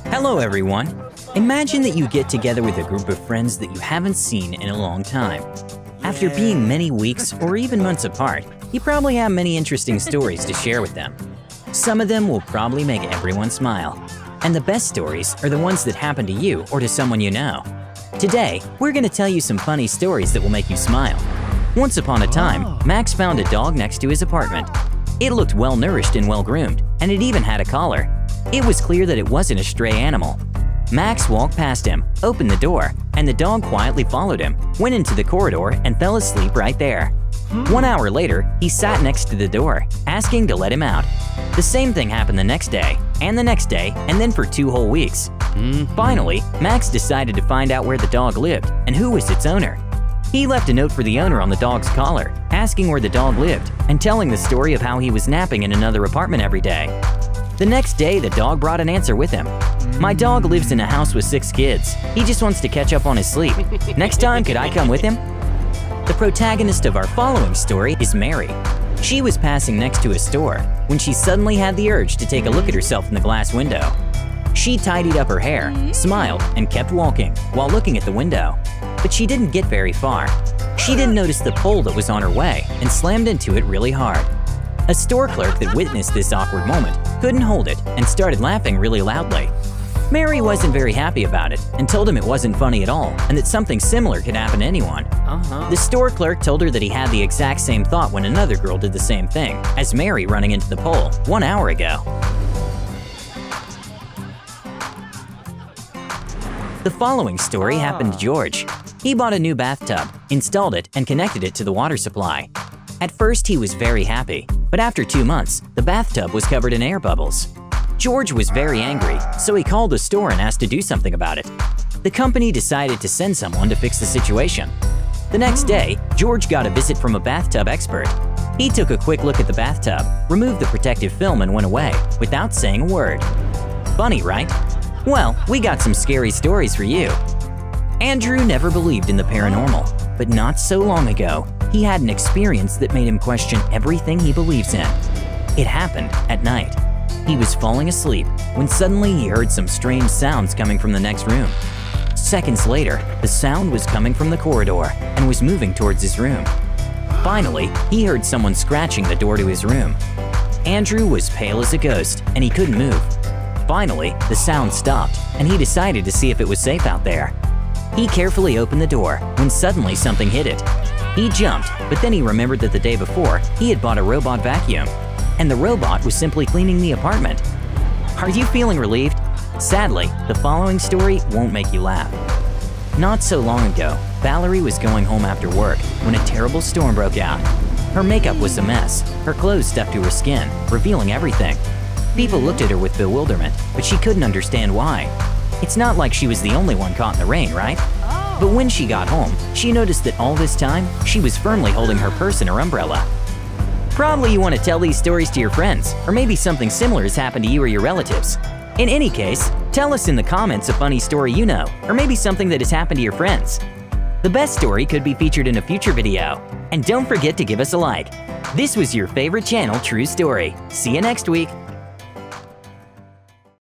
Hello everyone! Imagine that you get together with a group of friends that you haven't seen in a long time. After being many weeks or even months apart, you probably have many interesting stories to share with them. Some of them will probably make everyone smile. And the best stories are the ones that happen to you or to someone you know. Today, we're going to tell you some funny stories that will make you smile. Once upon a time, Max found a dog next to his apartment. It looked well-nourished and well-groomed, and it even had a collar. It was clear that it wasn't a stray animal. Max walked past him, opened the door, and the dog quietly followed him, went into the corridor, and fell asleep right there. 1 hour later, he sat next to the door, asking to let him out. The same thing happened the next day, and then for 2 whole weeks. Finally, Max decided to find out where the dog lived and who was its owner. He left a note for the owner on the dog's collar, asking where the dog lived and telling the story of how he was napping in another apartment every day. The next day, the dog brought an answer with him. "My dog lives in a house with 6 kids. He just wants to catch up on his sleep. Next time, could I come with him?" The protagonist of our following story is Mary. She was passing next to a store when she suddenly had the urge to take a look at herself in the glass window. She tidied up her hair, smiled, and kept walking while looking at the window. But she didn't get very far. She didn't notice the pole that was on her way and slammed into it really hard. A store clerk that witnessed this awkward moment couldn't hold it and started laughing really loudly. Mary wasn't very happy about it and told him it wasn't funny at all and that something similar could happen to anyone. The store clerk told her that he had the exact same thought when another girl did the same thing as Mary running into the pole 1 hour ago. The following story happened to George. He bought a new bathtub, installed it, and connected it to the water supply. At first, he was very happy, but after 2 months, the bathtub was covered in air bubbles. George was very angry, so he called the store and asked to do something about it. The company decided to send someone to fix the situation. The next day, George got a visit from a bathtub expert. He took a quick look at the bathtub, removed the protective film, and went away without saying a word. Funny, right? Well, we got some scary stories for you. Andrew never believed in the paranormal, but not so long ago, he had an experience that made him question everything he believes in. It happened at night. He was falling asleep when suddenly he heard some strange sounds coming from the next room. Seconds later, the sound was coming from the corridor and was moving towards his room. Finally, he heard someone scratching the door to his room. Andrew was pale as a ghost and he couldn't move. Finally, the sound stopped and he decided to see if it was safe out there. He carefully opened the door when suddenly something hit it. He jumped, but then he remembered that the day before, he had bought a robot vacuum, and the robot was simply cleaning the apartment. Are you feeling relieved? Sadly, the following story won't make you laugh. Not so long ago, Valerie was going home after work when a terrible storm broke out. Her makeup was a mess, her clothes stuck to her skin, revealing everything. People looked at her with bewilderment, but she couldn't understand why. It's not like she was the only one caught in the rain, right? But when she got home, she noticed that all this time, she was firmly holding her purse and her umbrella. Probably you want to tell these stories to your friends, or maybe something similar has happened to you or your relatives. In any case, tell us in the comments a funny story you know, or maybe something that has happened to your friends. The best story could be featured in a future video. And don't forget to give us a like. This was your favorite channel, True Story. See you next week.